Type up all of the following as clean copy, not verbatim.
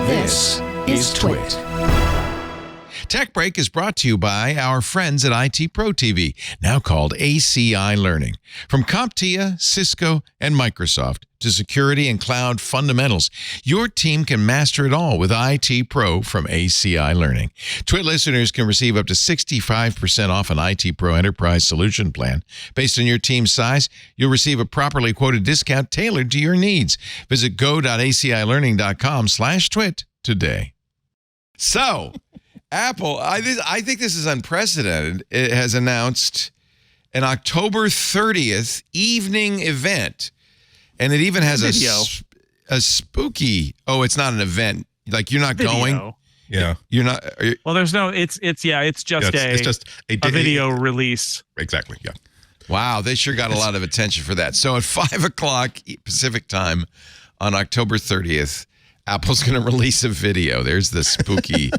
This is TWiT. Tech Break is brought to you by our friends at IT Pro TV, now called ACI Learning. From CompTIA, Cisco, and Microsoft to security and cloud fundamentals, your team can master it all with IT Pro from ACI Learning. TWiT listeners can receive up to 65% off an IT Pro Enterprise Solution Plan. Based on your team's size, you'll receive a properly quoted discount tailored to your needs. Visit go.acilearning.com/twit today. So, Apple, I think this is unprecedented. It has announced an October 30th evening event, and it even has a spooky. Oh, it's not an event. Like you're not going. Yeah, you're not. Well, there's no. It's just a video release. Exactly. Yeah. Wow, they sure got a lot of attention for that. So at 5:00 Pacific time on October 30th, Apple's going to release a video. There's the spooky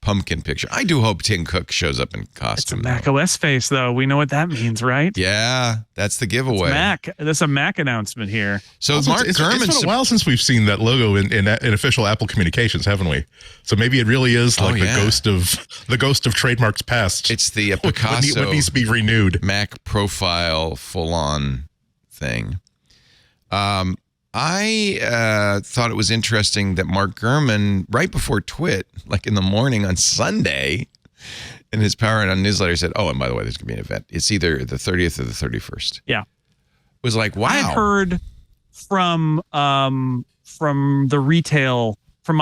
pumpkin picture. I do hope Tim Cook shows up in costume. It's a Mac OS face, though. We know what that means, right? Yeah, that's the giveaway. Mac. That's a Mac announcement here. So also, Mark Gurman. It's been a while since we've seen that logo in official Apple communications, haven't we? So maybe it really is like the ghost of trademarks past. It's the Picasso. What needs to be renewed? Mac profile full-on thing. I thought it was interesting that Mark Gurman, right before TWiT, like in the morning on Sunday, in his Power On newsletter said, oh, and by the way, there's going to be an event. It's either the 30th or the 31st. Yeah. It was like, wow. I heard from my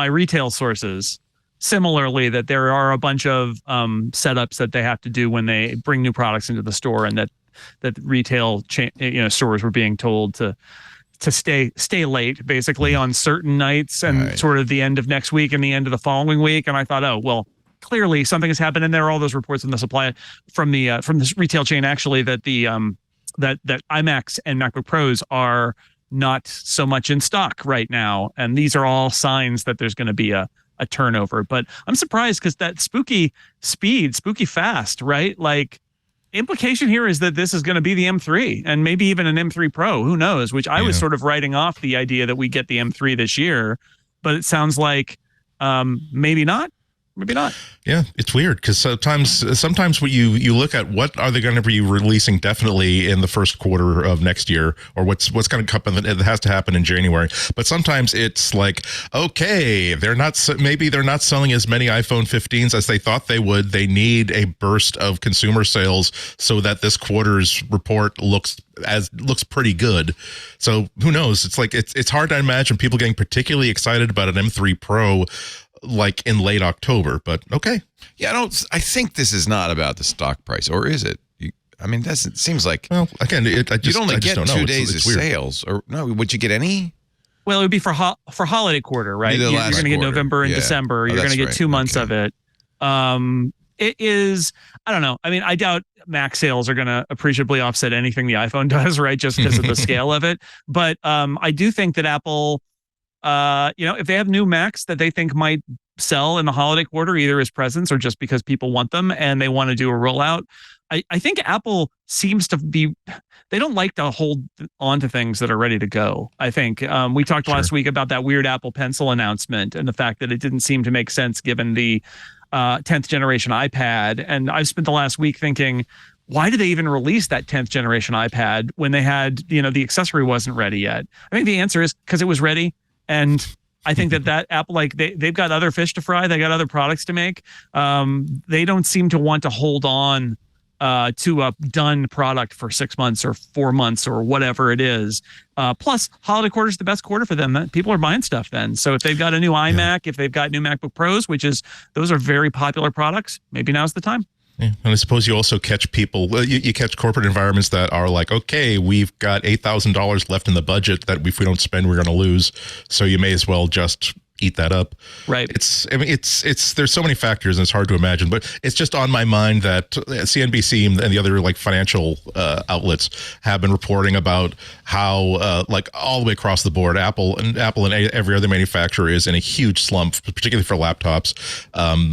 retail sources, similarly, that there are a bunch of setups that they have to do when they bring new products into the store, and that retail stores were being told to stay late basically on certain nights and sort of the end of next week and the end of the following week. And I thought, oh, well, clearly something has happened. And there are all those reports in the supply from this retail chain, actually, that the that iMacs and MacBook Pros are not so much in stock right now. And these are all signs that there's going to be a turnover. But I'm surprised because that spooky fast, right? Like, implication here is that this is going to be the M3 and maybe even an M3 Pro. Who knows? Which I was sort of writing off the idea that we get the M3 this year, but it sounds like maybe not. Maybe not. Yeah, it's weird because sometimes when you look at what are they going to be releasing definitely in the first quarter of next year, or what's going to happen, it has to happen in January. But sometimes it's like, okay, maybe they're not selling as many iPhone 15s as they thought they would. They need a burst of consumer sales so that this quarter's report looks pretty good. So who knows? It's like it's hard to imagine people getting particularly excited about an M3 Pro like in late October, but okay. Yeah, I think this is not about the stock price, or is it? It seems like, well, again, you'd only get 2 days of sales, or no? Would you get any? Well, it would be for holiday quarter, right? You're going to get November and December. You're going to get 2 months of it. It is, I don't know. I mean, I doubt Mac sales are going to appreciably offset anything the iPhone does, right? Just because of the scale of it. But I do think that Apple, if they have new Macs that they think might sell in the holiday quarter, either as presents or just because people want them and they want to do a rollout, I think Apple seems to be, they don't like to hold on to things that are ready to go. I think we talked last week about that weird Apple Pencil announcement and the fact that it didn't seem to make sense given the 10th generation iPad. And I've spent the last week thinking, why did they even release that 10th generation iPad when they had, the accessory wasn't ready yet? I think the answer is because it was ready. And I think that Apple, like they've got other fish to fry. They got other products to make. They don't seem to want to hold on to a done product for 6 months or 4 months or whatever it is. Plus, holiday quarter is the best quarter for them. People are buying stuff then. So if they've got a new iMac, if they've got new MacBook Pros, those are very popular products, maybe now's the time. Yeah. And I suppose you also catch people, you catch corporate environments that are like, okay, we've got $8,000 left in the budget that if we don't spend, we're going to lose. So you may as well just eat that up. Right. It's there's so many factors and it's hard to imagine, but it's just on my mind that CNBC and the other like financial outlets have been reporting about how like all the way across the board, Apple and every other manufacturer is in a huge slump, particularly for laptops.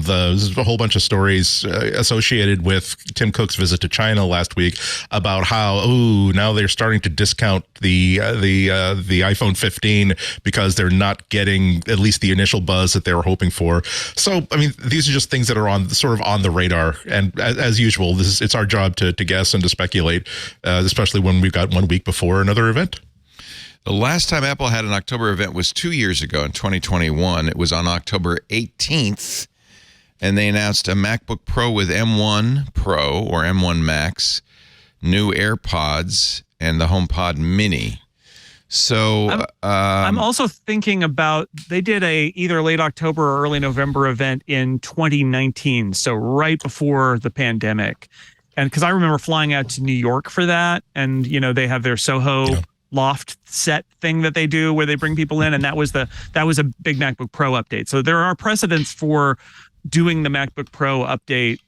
There's a whole bunch of stories associated with Tim Cook's visit to China last week about how, now they're starting to discount the iPhone 15 because they're not getting at least least the initial buzz that they were hoping for. So, I mean, these are just things that are on the radar. And as usual, it's our job to guess and to speculate, especially when we've got 1 week before another event. The last time Apple had an October event was 2 years ago in 2021. It was on October 18th, and they announced a MacBook Pro with M1 Pro or M1 Max, new AirPods, and the HomePod Mini. So I'm also thinking about, they did a either late October or early November event in 2019, so right before the pandemic. And because I remember flying out to New York for that, and they have their Soho loft set thing that they do where they bring people in, and that was a big MacBook Pro update. So there are precedents for doing the MacBook Pro update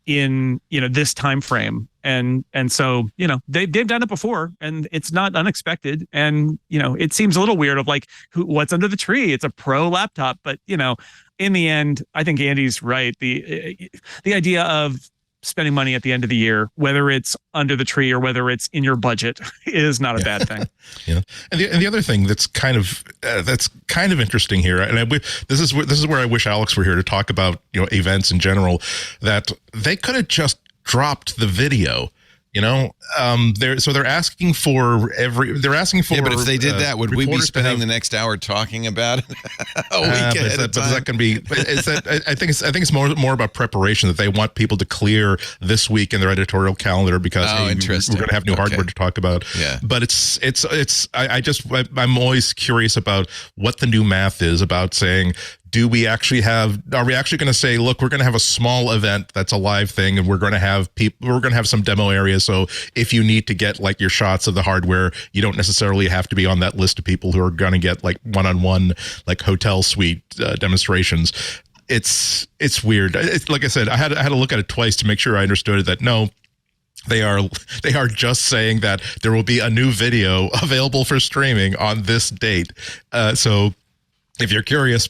in this time frame, and so they've done it before, and it's not unexpected. And it seems a little weird of like, what's under the tree? It's a Pro laptop, but in the end, I think Andy's right. The idea of spending money at the end of the year, whether it's under the tree or whether it's in your budget, is not a bad thing. Yeah, and the other thing that's kind of interesting here, and this is where I wish Alex were here to talk about events in general, that they could have just dropped the video. They're asking for Yeah, but if they did that, would we be spending the next hour talking about it? A week ahead of time? But is that going to be? I think it's more about preparation, that they want people to clear this week in their editorial calendar because we're going to have new hardware to talk about. Yeah. But I'm always curious about what the new math is about saying, are we actually going to say, look, we're going to have a small event that's a live thing, and we're going to have some demo areas. So if you need to get like your shots of the hardware, you don't necessarily have to be on that list of people who are going to get like one-on-one, like hotel suite demonstrations. It's weird. Like I said, I had to look at it twice to make sure I understood it, that no, they are just saying that there will be a new video available for streaming on this date. So if you're curious,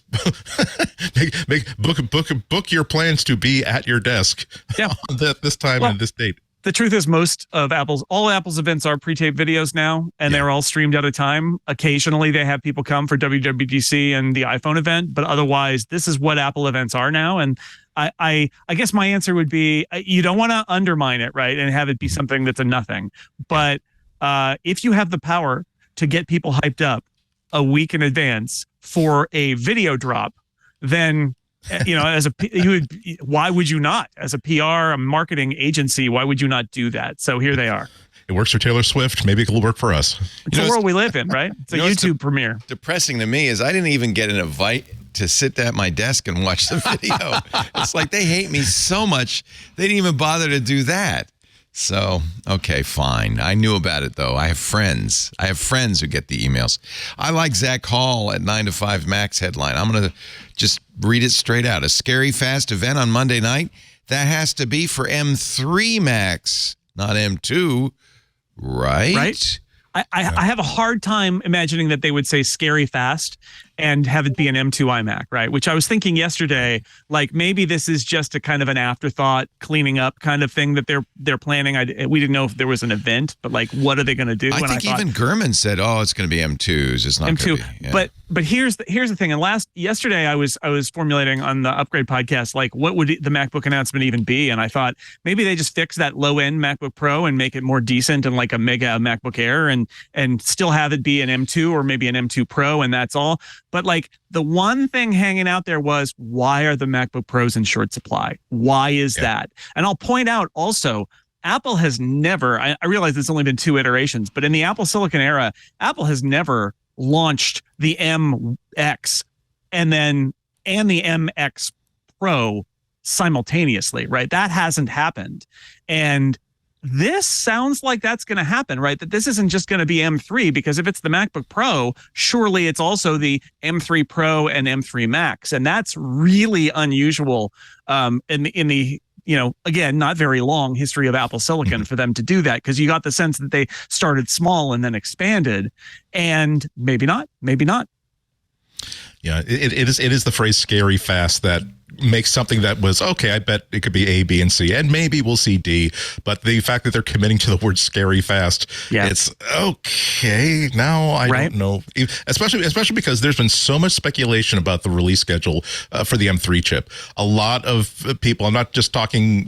book your plans to be at your desk on this time and this date. The truth is, all Apple's events are pre-taped videos now, and they're all streamed at a time. Occasionally, they have people come for WWDC and the iPhone event, but otherwise, this is what Apple events are now. And I guess my answer would be, you don't want to undermine it, right, and have it be something that's a nothing. But if you have the power to get people hyped up a week in advance for a video drop, then why would you not? As a PR, a marketing agency, why would you not do that? So here they are. It works for Taylor Swift. Maybe it will work for us. It's the world we live in, right? It's a YouTube premiere. Depressing to me is I didn't even get an invite to sit at my desk and watch the video. It's like they hate me so much they didn't even bother to do that. So, okay, fine. I knew about it, though. I have friends who get the emails. I like Zach Hall at 9 to 5 Max headline. I'm going to just read it straight out. A scary fast event on Monday night. That has to be for M3 Max, not M2, right? Right. I have a hard time imagining that they would say scary fast and have it be an M2 iMac, right? Which I was thinking yesterday, like maybe this is just a kind of an afterthought, cleaning up kind of thing that they're planning. We didn't know if there was an event, but like, what are they going to do? I think even Gurman said, "Oh, it's going to be M2s. It's not M2." Yeah. But here's the thing. And yesterday I was formulating on the Upgrade podcast, like what would the MacBook announcement even be? And I thought maybe they just fix that low end MacBook Pro and make it more decent and like a mega MacBook Air and still have it be an M2 or maybe an M2 Pro, and that's all. But like the one thing hanging out there was, why are the MacBook Pros in short supply? Why is that? And I'll point out also, Apple has never, I realize it's only been 2 iterations, but in the Apple Silicon era, Apple has never launched the MX and the MX Pro simultaneously, right? That hasn't happened. And this sounds like that's going to happen, right? That this isn't just going to be M3, because if it's the MacBook Pro, surely it's also the M3 Pro and M3 Max. And that's really unusual in the again, not very long history of Apple Silicon for them to do that, because you got the sense that they started small and then expanded, and maybe not. Yeah, it is the phrase "scary fast" that make something that was, okay, I bet it could be A, B, and C, and maybe we'll see D. But the fact that they're committing to the word scary fast, it's okay. Now I don't know, especially because there's been so much speculation about the release schedule for the M3 chip. A lot of people, I'm not just talking,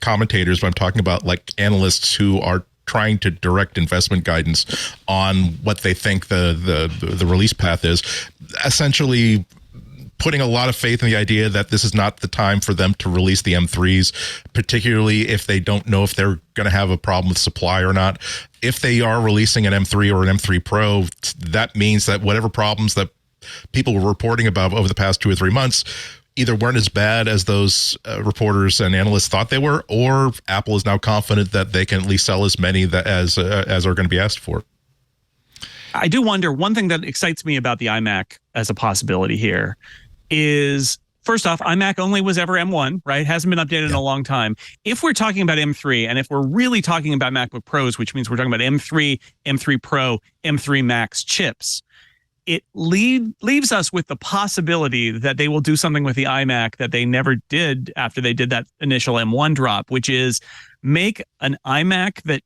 commentators, but I'm talking about like analysts who are trying to direct investment guidance on what they think the release path is, essentially putting a lot of faith in the idea that this is not the time for them to release the M3s, particularly if they don't know if they're going to have a problem with supply or not. If they are releasing an M3 or an M3 Pro, that means that whatever problems that people were reporting about over the past 2 or 3 months either weren't as bad as those reporters and analysts thought they were, or Apple is now confident that they can at least sell as many as are going to be asked for. I do wonder, one thing that excites me about the iMac as a possibility here is, first off, iMac only was ever M1, right? Hasn't been updated in a long time. If we're talking about M3, and if we're really talking about MacBook Pros, which means we're talking about M3, M3 Pro, M3 Max chips, it leaves us with the possibility that they will do something with the iMac that they never did after they did that initial M1 drop, which is make an iMac that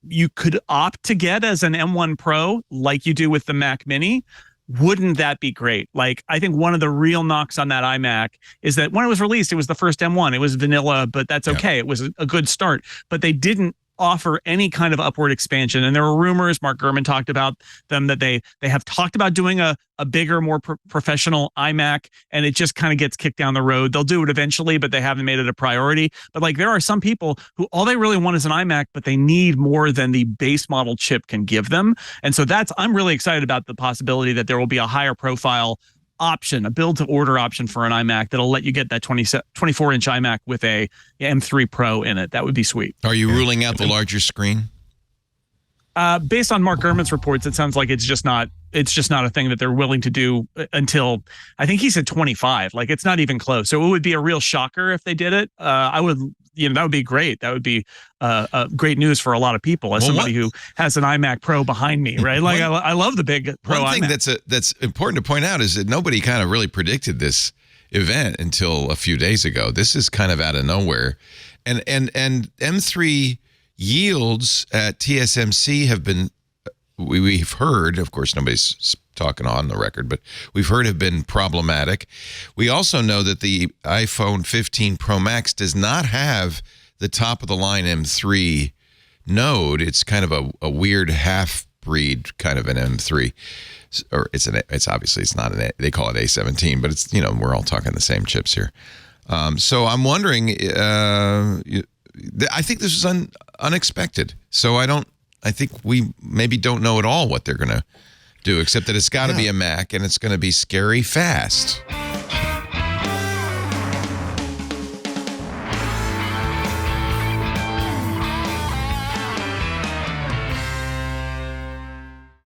you could opt to get as an M1 Pro like you do with the Mac Mini. Wouldn't that be great? Like, I think one of the real knocks on that iMac is that when it was released, it was the first M1. It was vanilla, but that's okay. It was a good start. But they didn't offer any kind of upward expansion. And there were rumors, Mark Gurman talked about them, that they have talked about doing a bigger, more professional iMac, and it just kind of gets kicked down the road. They'll do it eventually, but they haven't made it a priority. But like, there are some people who all they really want is an iMac, but they need more than the base model chip can give them. And so I'm really excited about the possibility that there will be a higher profile option, a build to order option for an iMac that'll let you get that 24-inch iMac with a M3 Pro in it. That would be sweet. Are you ruling out the larger screen? Based on Mark Gurman's reports, it sounds like it's just not a thing that they're willing to do until, I think he said 25. Like, it's not even close. So it would be a real shocker if they did it. That would be great. That would be great news for a lot of people, as somebody who has an iMac Pro behind me, right? Like, I love the big Pro One thing iMac. that's important to point out is that nobody kind of really predicted this event until a few days ago. This is kind of out of nowhere. And M3 yields at TSMC have been, we've heard, of course, nobody's talking on the record, but we've heard have been problematic. We also know that the iPhone 15 Pro Max does not have the top of the line M3 node. It's kind of a weird half breed kind of an M3, or it's obviously it's not they call it A17, but it's, we're all talking the same chips here. So I'm wondering, I think this is unexpected. So I think we maybe don't know at all what they're going to do, except that it's got to be a Mac and it's going to be scary fast.